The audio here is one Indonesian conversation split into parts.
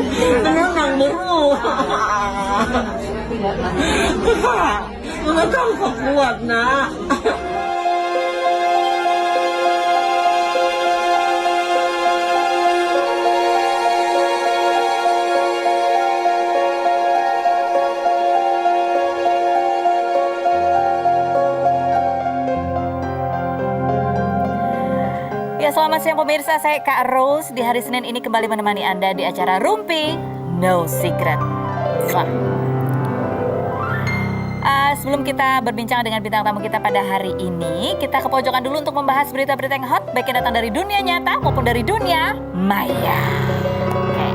Menang bro. Mama kamu kok kuat nak. Ya, selamat siang pemirsa, saya Kak Rose. Di hari Senin ini kembali menemani Anda di acara Rumpi No Secret. Sebelum kita berbincang dengan bintang tamu kita pada hari ini, kita ke pojokan dulu untuk membahas berita-berita yang hot, baik yang datang dari dunia nyata maupun dari dunia maya. Oke.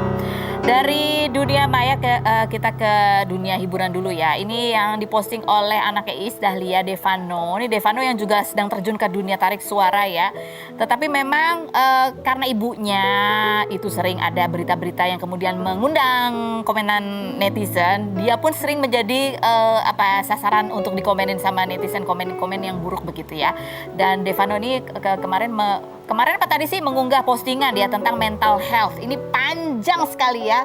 Dari dunia maya kita ke dunia hiburan dulu ya. Ini yang diposting oleh anaknya Iis Dahlia Devano. Ini Devano yang juga sedang terjun ke dunia tarik suara ya. Tetapi memang karena ibunya itu sering ada berita-berita yang kemudian mengundang komenan netizen, dia pun sering menjadi sasaran untuk dikomenin sama netizen, komen-komen yang buruk begitu ya. Dan Devano ini kemarin apa tadi sih mengunggah postingan dia tentang mental health. Ini panjang sekali ya.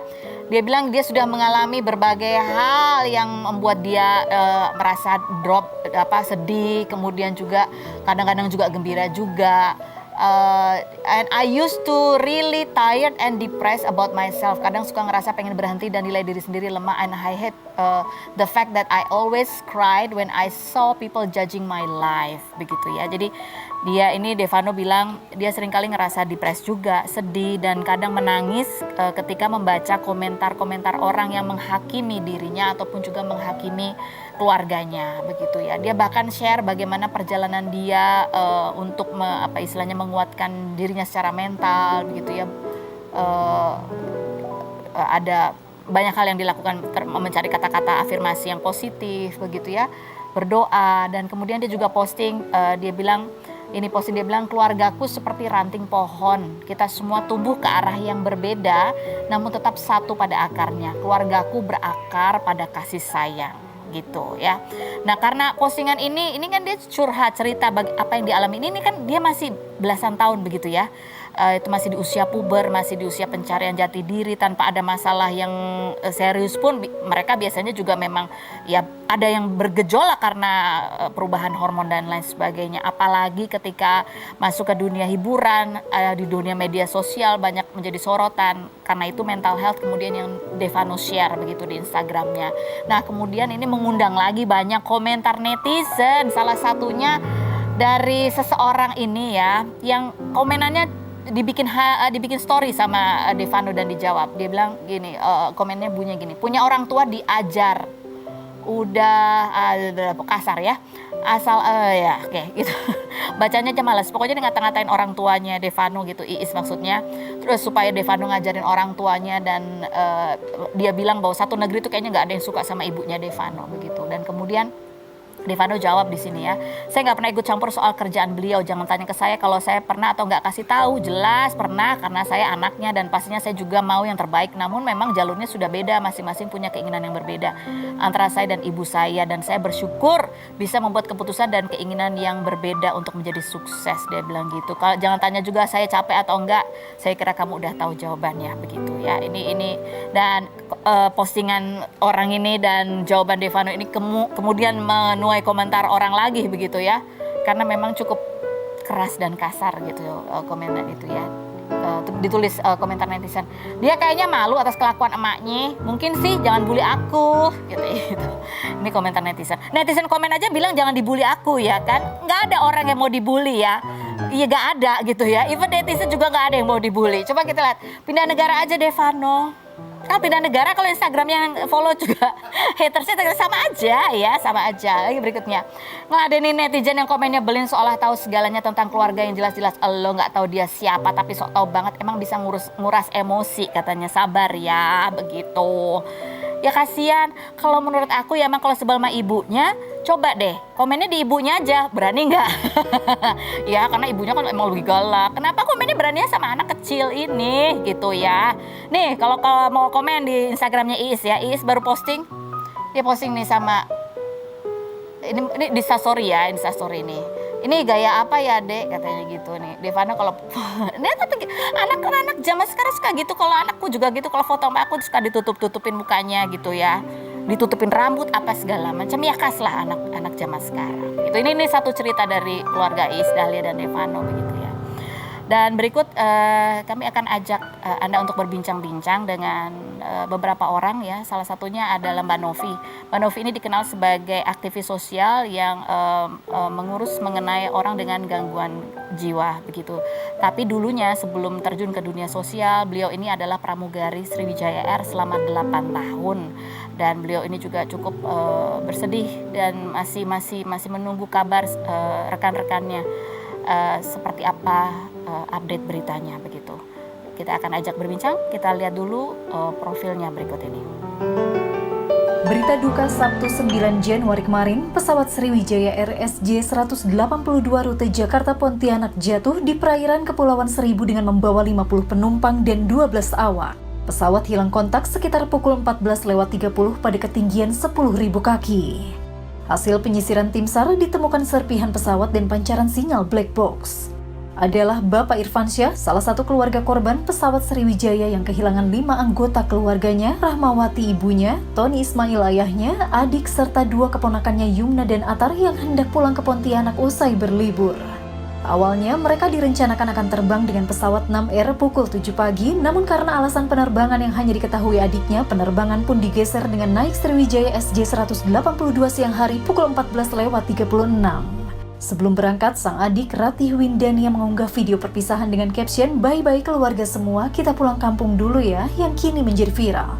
Dia bilang dia sudah mengalami berbagai hal yang membuat dia merasa drop, sedih, kemudian juga kadang-kadang juga gembira juga. And I used to really tired and depressed about myself. Kadang suka ngerasa pengen berhenti dan nilai diri sendiri lemah. And I hate the fact that I always cried when I saw people judging my life. Begitu ya. Jadi Devano bilang dia seringkali ngerasa depresi juga, sedih dan kadang menangis ketika membaca komentar-komentar orang yang menghakimi dirinya ataupun juga menghakimi keluarganya begitu ya. Dia bahkan share bagaimana perjalanan dia untuk menguatkan dirinya secara mental begitu ya. Ada banyak hal yang dilakukan, mencari kata-kata afirmasi yang positif begitu ya, berdoa. Dan kemudian dia juga posting, dia bilang keluargaku seperti ranting pohon, kita semua tumbuh ke arah yang berbeda namun tetap satu pada akarnya. Keluargaku berakar pada kasih sayang gitu ya. Nah, karena postingan ini kan dia curhat cerita apa yang dialami. Ini kan dia masih belasan tahun begitu ya. Itu masih di usia puber, masih di usia pencarian jati diri tanpa ada masalah yang serius pun. Mereka biasanya juga memang ya ada yang bergejolak karena perubahan hormon dan lain sebagainya. Apalagi ketika masuk ke dunia hiburan, di dunia media sosial banyak menjadi sorotan. Karena itu mental health kemudian yang Devano share begitu di Instagramnya. Nah, kemudian ini mengundang lagi banyak komentar netizen. Salah satunya dari seseorang ini ya, yang komenannya dibikin story sama Devano dan dijawab. Dia bilang gini, komennya bunyinya gini, punya orang tua diajar udah kasar ya, asal ya oke gitu. Bacanya aja malas. Pokoknya dia ngata-ngatain orang tuanya Devano gitu, Iis maksudnya. Terus supaya Devano ngajarin orang tuanya dan dia bilang bahwa satu negeri itu kayaknya nggak ada yang suka sama ibunya Devano begitu. Dan kemudian Devano jawab di sini ya, saya nggak pernah ikut campur soal kerjaan beliau. Jangan tanya ke saya kalau saya pernah atau nggak kasih tahu. Jelas pernah karena saya anaknya dan pastinya saya juga mau yang terbaik. Namun memang jalurnya sudah beda, masing-masing punya keinginan yang berbeda antara saya dan ibu saya. Dan saya bersyukur bisa membuat keputusan dan keinginan yang berbeda untuk menjadi sukses. Dia bilang gitu. Kalau jangan tanya juga saya capek atau enggak. Saya kira kamu udah tahu jawabannya begitu ya. Ini dan postingan orang ini dan jawaban Devano ini kemudian menuai komentar orang lagi begitu ya, karena memang cukup keras dan kasar gitu komentar itu ya. Ditulis komentar netizen, dia kayaknya malu atas kelakuan emaknya, mungkin sih jangan bully aku gitu. Ini komentar netizen komen aja bilang jangan dibully aku ya kan, nggak ada orang yang mau dibully ya. Iya nggak ada gitu ya, even netizen juga nggak ada yang mau dibully. Coba kita lihat, pindah negara aja Devano. Kalau pindah negara, kalau Instagram yang follow juga hatersnya sama aja. Lagi berikutnya, ngeladenin netizen yang komennya belin seolah tahu segalanya tentang keluarga yang jelas-jelas lo nggak tahu dia siapa tapi sok tahu banget, emang bisa nguras emosi katanya. Sabar ya begitu. Ya kasihan, kalau menurut aku ya emang kalau sebel sama ibunya, coba deh komennya di ibunya aja, berani nggak? Ya karena ibunya kan emang lebih galak. Kenapa komennya beraninya sama anak kecil ini gitu ya? Nih kalau mau komen di Instagramnya Iis ya, Iis baru posting, dia posting nih sama ini di Instastory ya, Instastory nih. ini gaya apa ya dek, katanya gitu nih. Devano kalau dia tapi anak-anak zaman sekarang suka gitu. Kalau anakku juga gitu, kalau foto sama aku suka ditutup-tutupin mukanya gitu ya, ditutupin rambut apa segala macam, ya khas lah anak-anak zaman sekarang gitu. Ini satu cerita dari keluarga Iis, Dahlia dan Devano begitu ya. Dan berikut kami akan ajak Anda untuk berbincang-bincang dengan beberapa orang ya. Salah satunya adalah Mbak Novi. Mbak Novi ini dikenal sebagai aktivis sosial yang mengurus mengenai orang dengan gangguan jiwa begitu. Tapi dulunya sebelum terjun ke dunia sosial, beliau ini adalah pramugari Sriwijaya Air selama 8 tahun. Dan beliau ini juga cukup bersedih dan masih menunggu kabar rekan-rekannya. Seperti apa update beritanya begitu. Kita akan ajak berbincang. Kita lihat dulu profilnya berikut ini. Berita duka Sabtu 9 Januari kemarin, pesawat Sriwijaya Air SJ182 rute Jakarta Pontianak jatuh di perairan Kepulauan Seribu dengan membawa 50 penumpang dan 12 awak. Pesawat hilang kontak sekitar pukul 14.30 pada ketinggian 10.000 kaki. Hasil penyisiran tim SAR ditemukan serpihan pesawat dan pancaran sinyal black box. Adalah Bapak Irfansyah, salah satu keluarga korban pesawat Sriwijaya yang kehilangan 5 anggota keluarganya, Rahmawati ibunya, Tony Ismail ayahnya, adik serta 2 keponakannya Yumna dan Atar yang hendak pulang ke Pontianak usai berlibur. Awalnya mereka direncanakan akan terbang dengan pesawat 6R pukul 7 pagi, namun karena alasan penerbangan yang hanya diketahui adiknya, penerbangan pun digeser dengan naik Sriwijaya SJ182 siang hari pukul 14.36. Sebelum berangkat, sang adik Ratih Windania mengunggah video perpisahan dengan caption, "Bye-bye keluarga semua, kita pulang kampung dulu ya," yang kini menjadi viral.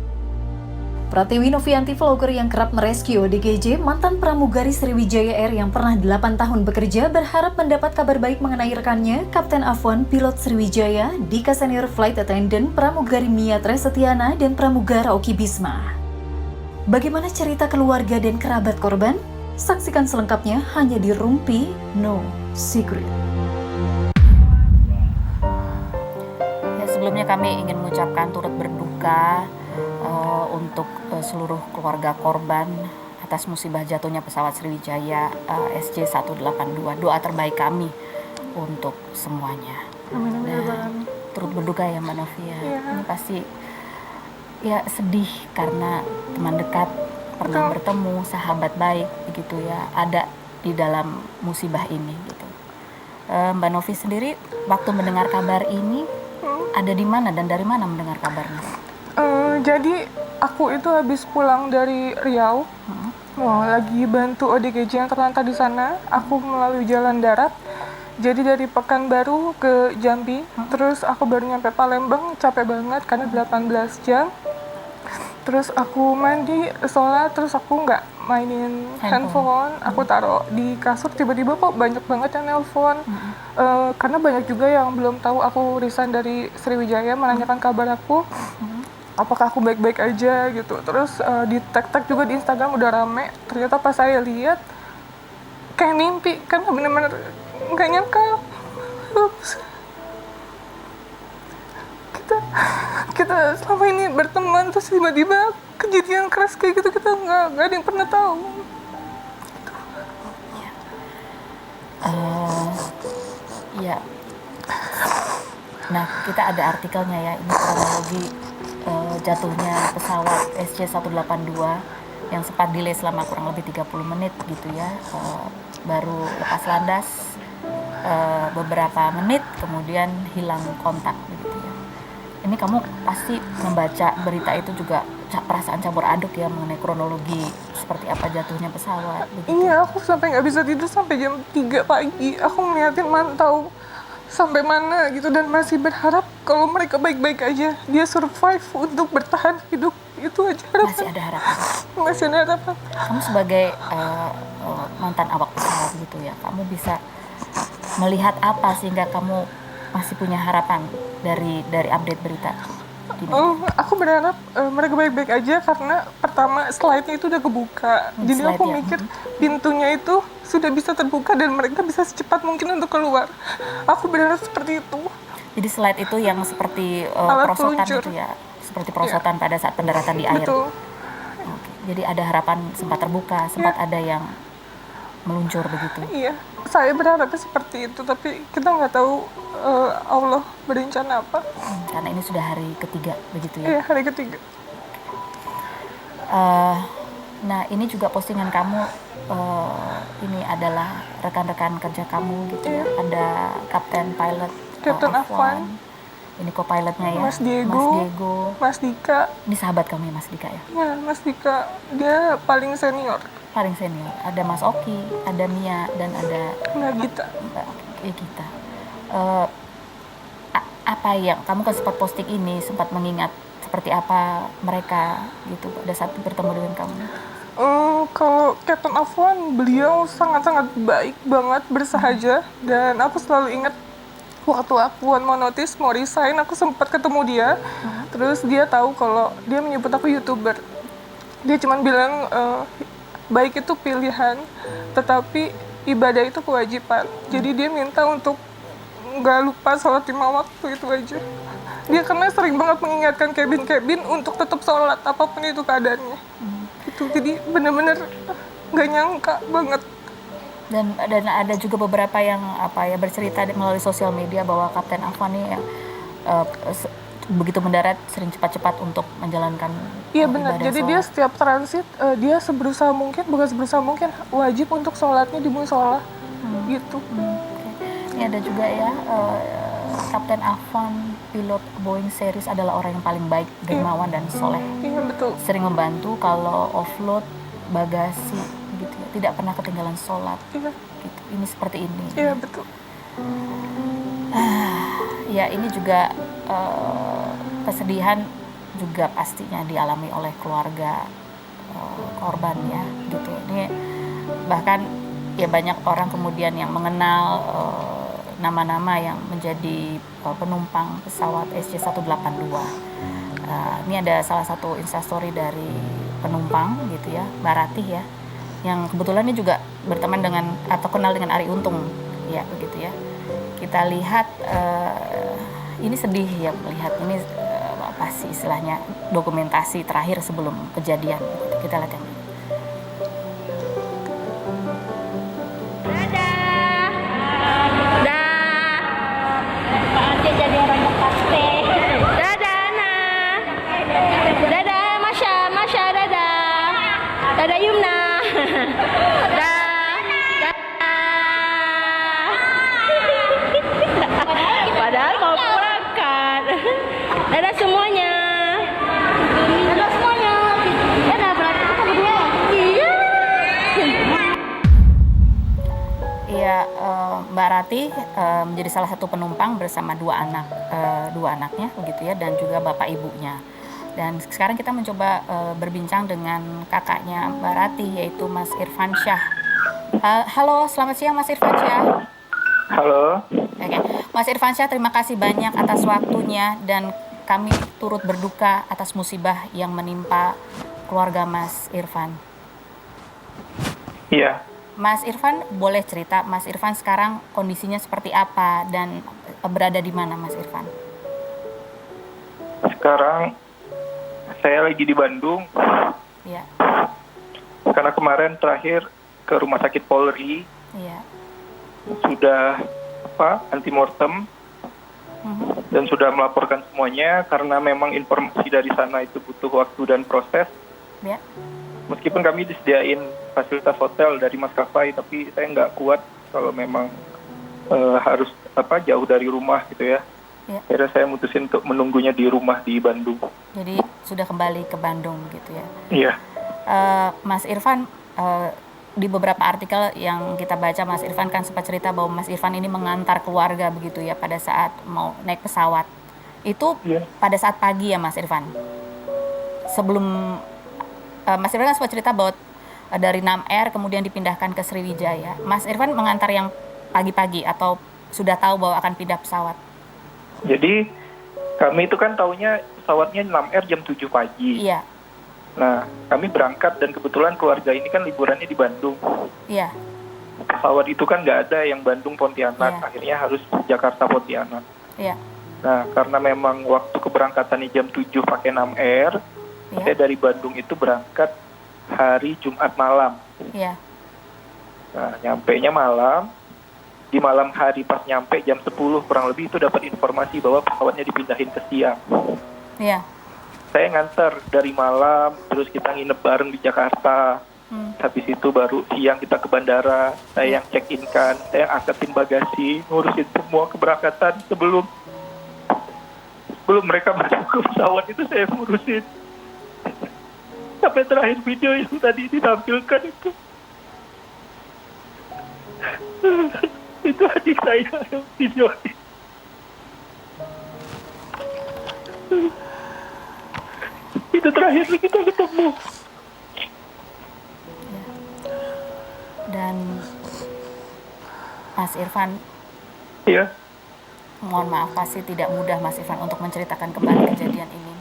Pratiwi Novianti, vlogger yang kerap merescue ODGJ, mantan pramugari Sriwijaya Air yang pernah 8 tahun bekerja, berharap mendapat kabar baik mengenai rekannya, Kapten Afwan, pilot Sriwijaya, Dika Senior Flight Attendant, pramugari Mia Tresetiana, dan pramugara Oki Bisma. Bagaimana cerita keluarga dan kerabat korban? Saksikan selengkapnya hanya di Rumpi No Secret. Ya, sebelumnya kami ingin mengucapkan turut berduka untuk seluruh keluarga korban atas musibah jatuhnya pesawat Sriwijaya SJ182. Doa terbaik kami untuk semuanya. Amin. Turut berduka ya Mbak Novia. Ini pasti ya sedih karena teman dekat, pernah bertemu, sahabat baik begitu ya, ada di dalam musibah ini gitu. Mbak Novi sendiri waktu mendengar kabar ini ada di mana dan dari mana mendengar kabarnya? Jadi aku itu habis pulang dari Riau, lagi bantu ODGJ yang terlantar di sana. Aku melalui jalan darat, jadi dari Pekanbaru ke Jambi, terus aku baru nyampe Palembang, capek banget karena 18 jam. Terus aku mandi, sholat, terus aku nggak mainin handphone. Aku taruh di kasur, tiba-tiba kok banyak banget yang nelpon. Karena banyak juga yang belum tahu aku resign dari Sriwijaya, menanyakan kabar aku. Apakah aku baik-baik aja gitu. Terus di tag-tag juga di Instagram udah rame. Ternyata pas saya lihat kayak mimpi, kan bener-bener nggak nyangka. Kita selama ini berteman, terus tiba-tiba kejadian keras kayak gitu, kita nggak ada yang pernah tahu. Ya. Nah, kita ada artikelnya ya, ini kronologi jatuhnya pesawat SJ182 yang sempat delay selama kurang lebih 30 menit gitu ya, baru lepas landas beberapa menit kemudian hilang kontak begitu ya. Ini kamu pasti membaca berita itu juga perasaan campur aduk ya mengenai kronologi seperti apa jatuhnya pesawat begitu. Iya, aku sampai nggak bisa tidur sampai jam 3 pagi. Aku ngeliatin mantau sampai mana gitu, dan masih berharap kalau mereka baik-baik aja, dia survive untuk bertahan hidup, itu aja harapan. Masih ada harapan. Masih ada harapan. Kamu sebagai mantan awak pesawat gitu ya, kamu bisa melihat apa sehingga kamu masih punya harapan dari update berita? Aku berharap mereka baik-baik aja, karena pertama slide-nya itu udah kebuka. Jadi aku mikir pintunya itu sudah bisa terbuka dan mereka bisa secepat mungkin untuk keluar. Aku berharap seperti itu. Jadi slide itu yang seperti perosotan itu ya, seperti perosotan pada saat pendaratan di air. Betul. Oke. Jadi ada harapan sempat terbuka, sempat ada yang meluncur begitu. Iya, saya berharapnya seperti itu, tapi kita nggak tahu Allah berencana apa. Karena ini sudah hari ketiga begitu ya. Iya, hari ketiga. Nah ini juga postingan kamu, ini adalah rekan-rekan kerja kamu gitu ya. Ada Kapten Pilot Kapten Afwan, ini co-pilotnya ya, Mas Diego, Mas Dika. Ini sahabat kamu ya Mas Dika ya? Ya, Mas Dika, dia paling senior. Paling senior. Ada Mas Oki, ada Mia, dan ada Nagita. Mbak Gita. Apa yang kamu kan sempat posting ini, sempat mengingat seperti apa mereka gitu pada saat bertemu dengan kamu? Kalau Captain Afwan, beliau sangat-sangat baik banget, bersahaja, dan aku selalu ingat waktu aku mau notice, mau resign, aku sempat ketemu dia. Terus dia tahu kalau dia menyebut aku YouTuber. Dia cuma bilang baik itu pilihan, tetapi ibadah itu kewajiban. Jadi dia minta untuk nggak lupa sholat 5 waktu, itu aja. Dia karena sering banget mengingatkan Kevin untuk tetap sholat apapun itu keadaannya. Itu jadi benar-benar nggak nyangka banget. Dan ada juga beberapa yang bercerita melalui sosial media bahwa Kapten Afwan ini begitu mendarat sering cepat-cepat untuk menjalankan Iya benar. Jadi dia setiap transit dia seberusaha mungkin, wajib untuk sholatnya di musola gitu. Ini ada juga ya, Kapten Afwan, pilot Boeing series, adalah orang yang paling baik, dermawan dan soleh. Iya betul. Sering membantu kalau offload bagasi gitu ya, tidak pernah ketinggalan sholat. Iya. Gitu. Ini seperti ini. Iya betul. Ya ini juga kesedihan juga pastinya dialami oleh keluarga korban ya gitu. Ini bahkan ya banyak orang kemudian yang mengenal nama-nama yang menjadi penumpang pesawat SJ182. Ini ada salah satu instastory dari penumpang gitu ya, Mbak Ratih ya, yang kebetulan ini juga berteman dengan atau kenal dengan Arie Untung ya begitu ya. Kita lihat ini sedih ya melihat ini apa sih istilahnya, dokumentasi terakhir sebelum kejadian. Kita lihat yang ini. Dadah Yumna. Padahal mau pulang kan. Dadah semuanya. Dadah semuanya. Dadah, berarti kita berdua. Iya. Iya, Mbak Ratih menjadi salah satu penumpang bersama dua anaknya begitu ya, dan juga bapak ibunya. Dan sekarang kita mencoba berbincang dengan kakaknya Mbak Ratih, yaitu Mas Irfan Syah. Halo, selamat siang Mas Irfan Syah. Halo. Oke. Mas Irfan Syah, terima kasih banyak atas waktunya, dan kami turut berduka atas musibah yang menimpa keluarga Mas Irfan. Iya. Mas Irfan, boleh cerita Mas Irfan sekarang kondisinya seperti apa dan berada di mana Mas Irfan? Sekarang saya lagi di Bandung. Iya. Karena kemarin terakhir ke Rumah Sakit Polri. Iya. Sudah antimortem dan sudah melaporkan semuanya, karena memang informasi dari sana itu butuh waktu dan proses. Ya. Meskipun kami disediain fasilitas hotel dari maskapai, tapi saya nggak kuat kalau memang harus jauh dari rumah gitu ya. Ya. Akhirnya saya mutusin untuk menunggunya di rumah di Bandung. Jadi sudah kembali ke Bandung gitu ya. Iya. Mas Irfan, di beberapa artikel yang kita baca, Mas Irfan kan sempat cerita bahwa Mas Irfan ini mengantar keluarga begitu ya pada saat mau naik pesawat. Itu pada saat pagi ya Mas Irfan. Sebelum Mas Irfan kan sempat cerita bahwa dari Nam Air kemudian dipindahkan ke Sriwijaya. Mas Irfan mengantar yang pagi-pagi atau sudah tahu bahwa akan pindah pesawat? Jadi kami itu kan taunya pesawatnya Nam Air jam 7 pagi. Iya. Nah, kami berangkat dan kebetulan keluarga ini kan liburannya di Bandung. Iya. Pesawat itu kan nggak ada yang Bandung-Pontianak, Iya. akhirnya harus Jakarta-Pontianak. Iya. Nah, karena memang waktu keberangkatannya jam 7 pakai Nam Air, Iya. saya dari Bandung itu berangkat hari Jumat malam. Iya. Nah, nyampenya malam, di malam hari pas nyampe jam 10 kurang lebih itu dapat informasi bahwa pesawatnya dipindahin ke siang. Iya. Saya nganter dari malam, terus kita nginep bareng di Jakarta. Habis itu baru siang kita ke bandara, saya yang check-in kan, saya angkatin bagasi, ngurusin semua keberangkatan sebelum mereka masuk ke pesawat itu saya ngurusin. Sampai terakhir video yang tadi ditampilkan itu adik saya yang video. Itu terakhir kita ketemu. Dan Mas Irfan, Iya. mohon maaf pasti tidak mudah Mas Irfan untuk menceritakan kembali kejadian ini.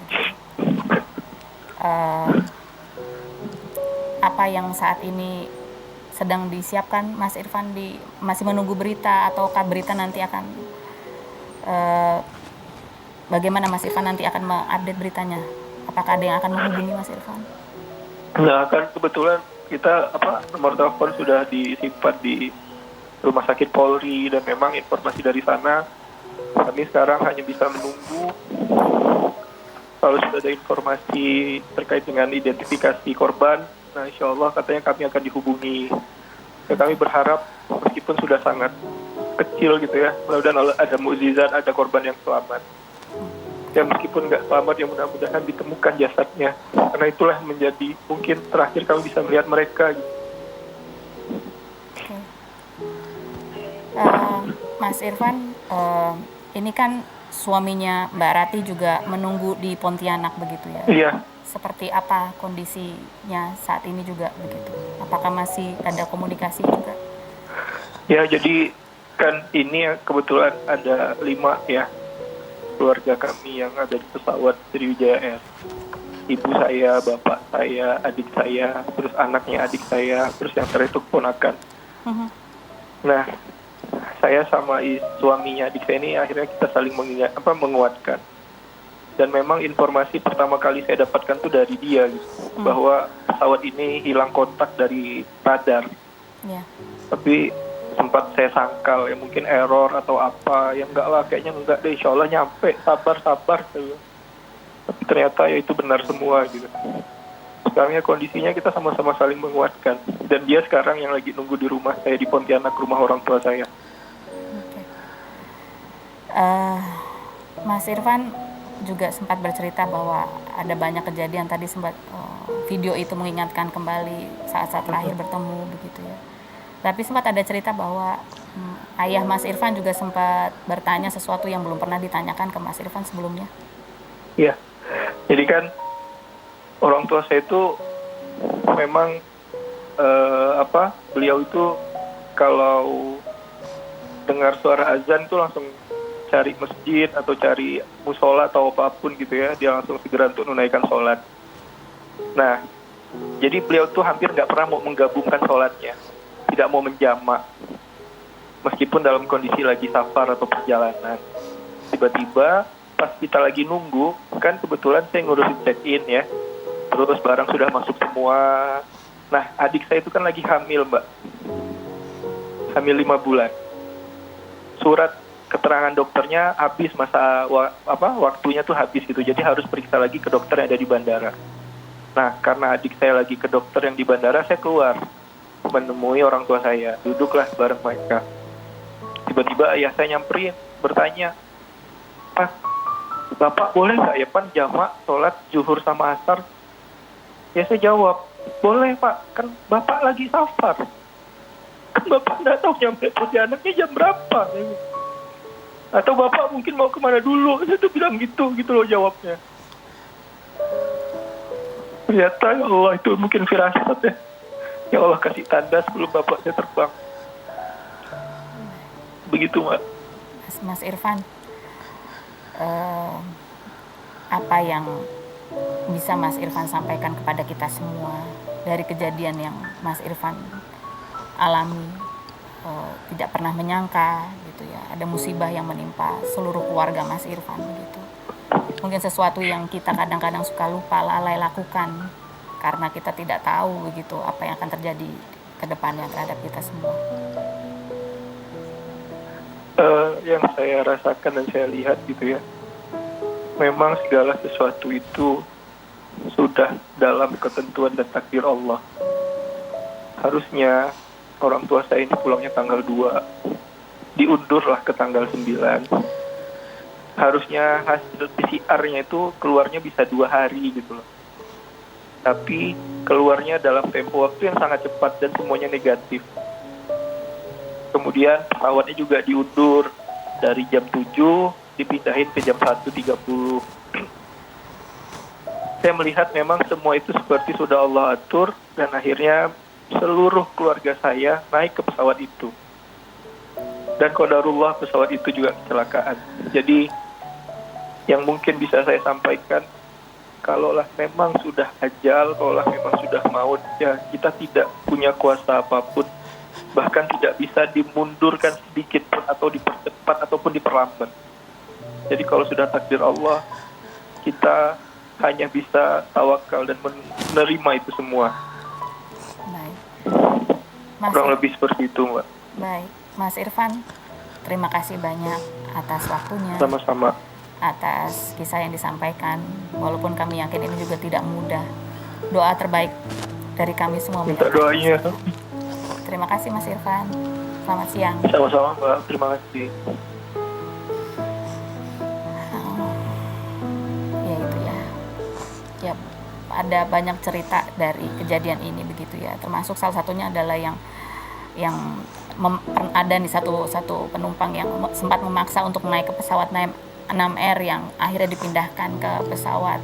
Apa yang saat ini sedang disiapkan Mas Irfan, masih menunggu berita ataukah berita nanti akan bagaimana Mas Irfan nanti akan mengupdate beritanya? Apakah ada yang akan menghubungi Mas Irfan? Nah, kan kebetulan kita nomor telepon sudah disimpan di Rumah Sakit Polri dan memang informasi dari sana kami sekarang hanya bisa menunggu kalau sudah ada informasi terkait dengan identifikasi korban. Nah, insya Allah katanya kami akan dihubungi. Ya, kami berharap meskipun sudah sangat kecil gitu ya, mudah-mudahan ada mukjizat, ada korban yang selamat. Ya meskipun nggak selamat, ya mudah-mudahan ditemukan jasadnya. Karena itulah menjadi mungkin terakhir kami bisa melihat mereka. Gitu. Okay. Mas Irfan, ini kan suaminya Mbak Rati juga menunggu di Pontianak begitu ya? Iya. Seperti apa kondisinya saat ini juga begitu? Apakah masih ada komunikasi juga? Ya, jadi kan ini kebetulan ada 5 ya keluarga kami yang ada di pesawat Sriwijaya Air. Ibu saya, bapak saya, adik saya, terus anaknya adik saya, terus yang terakhir itu keponakan. Nah, saya sama suaminya adik saya ini akhirnya kita saling menguatkan. Dan memang informasi pertama kali saya dapatkan tuh dari dia gitu, bahwa pesawat ini hilang kontak dari radar. Yeah. Tapi sempat saya sangkal ya mungkin error atau apa, yang enggak lah, kayaknya enggak deh, insya Allah nyampe, sabar gitu. Tapi ternyata ya itu benar semua gitu. Sekarang ya kondisinya kita sama-sama saling menguatkan, dan dia sekarang yang lagi nunggu di rumah saya di Pontianak, rumah orang tua saya. Okay. Mas Irfan juga sempat bercerita bahwa ada banyak kejadian, tadi sempat video itu mengingatkan kembali saat-saat terakhir bertemu begitu ya. Tapi sempat ada cerita bahwa ayah Mas Irfan juga sempat bertanya sesuatu yang belum pernah ditanyakan ke Mas Irfan sebelumnya. Iya, jadi kan orang tua saya itu memang beliau itu kalau dengar suara azan itu langsung cari masjid atau cari musola atau apapun gitu ya, dia langsung segera untuk menunaikan sholat. Nah, jadi beliau tuh hampir nggak pernah mau menggabungkan sholatnya, tidak mau menjamak, meskipun dalam kondisi lagi safar atau perjalanan. Tiba-tiba pas kita lagi nunggu, kan kebetulan saya ngurusin check-in ya, terus barang sudah masuk semua. Nah, adik saya itu kan lagi hamil, Mbak, hamil 5 bulan. Surat keterangan dokternya habis, waktunya tuh habis gitu, jadi harus periksa lagi ke dokter yang ada di bandara. Nah, karena adik saya lagi ke dokter yang di bandara, saya keluar menemui orang tua saya, duduklah bareng mereka. Tiba-tiba ayah saya nyamperin, bertanya, "Pak, Bapak boleh nggak ya Pak jamak sholat zuhur sama asar?" Ya saya jawab, "Boleh Pak, kan Bapak lagi safar. Kan Bapak nggak tahu nyampe Pontianaknya jam berapa. Atau Bapak mungkin mau kemana dulu." Saya tuh bilang gitu loh jawabnya. Ternyata ya Allah, itu mungkin firasat ya. Ya Allah kasih tanda sebelum Bapaknya terbang. Begitu, Mbak. Mas Irfan, apa yang bisa Mas Irfan sampaikan kepada kita semua dari kejadian yang Mas Irfan alami? Tidak pernah menyangka gitu ya, ada musibah yang menimpa seluruh keluarga Mas Irfan begitu. Mungkin sesuatu yang kita kadang-kadang suka lupa, lalai lakukan karena kita tidak tahu begitu apa yang akan terjadi ke depannya terhadap kita semua? Yang saya rasakan dan saya lihat gitu ya, memang segala sesuatu itu sudah dalam ketentuan dan takdir Allah. Harusnya orang tua saya ini pulangnya tanggal 2, diundurlah ke tanggal 9. Harusnya hasil PCR-nya itu keluarnya bisa 2 hari gitu loh. Tapi keluarnya dalam tempo waktu yang sangat cepat dan semuanya negatif. Kemudian pesawatnya juga diundur dari jam 7 dipindahin ke jam 1.30. Saya melihat memang semua itu seperti sudah Allah atur, dan akhirnya seluruh keluarga saya naik ke pesawat itu. Dan qadarullah pesawat itu juga kecelakaan. Jadi yang mungkin bisa saya sampaikan, kalaulah memang sudah ajal, kalaulah memang sudah maut, ya kita tidak punya kuasa apapun. Bahkan tidak bisa dimundurkan sedikit pun atau dipercepat ataupun diperlambat. Jadi kalau sudah takdir Allah, kita hanya bisa tawakal dan menerima itu semua. Baik. Kurang lebih seperti itu, Mbak. Baik, Mas Irfan, terima kasih banyak atas waktunya, Sama-sama. atas kisah yang disampaikan. Walaupun kami yakin ini juga tidak mudah. Doa terbaik dari kami semua. Minta doanya. Terima kasih Mas Irfan. Selamat siang. Sama-sama, Mbak. Terima kasih. Ya itu ya. Ya ada banyak cerita dari kejadian ini begitu ya. Termasuk salah satunya adalah yang ada nih satu penumpang yang sempat memaksa untuk naik ke pesawat 6R yang akhirnya dipindahkan ke pesawat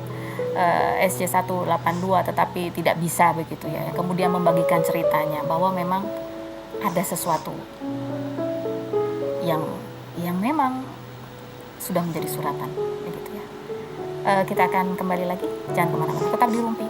SJ182, tetapi tidak bisa begitu ya. Kemudian membagikan ceritanya bahwa memang ada sesuatu yang memang sudah menjadi suratan begitu ya. Kita akan kembali lagi, jangan kemana-mana, tetap di Rumpi.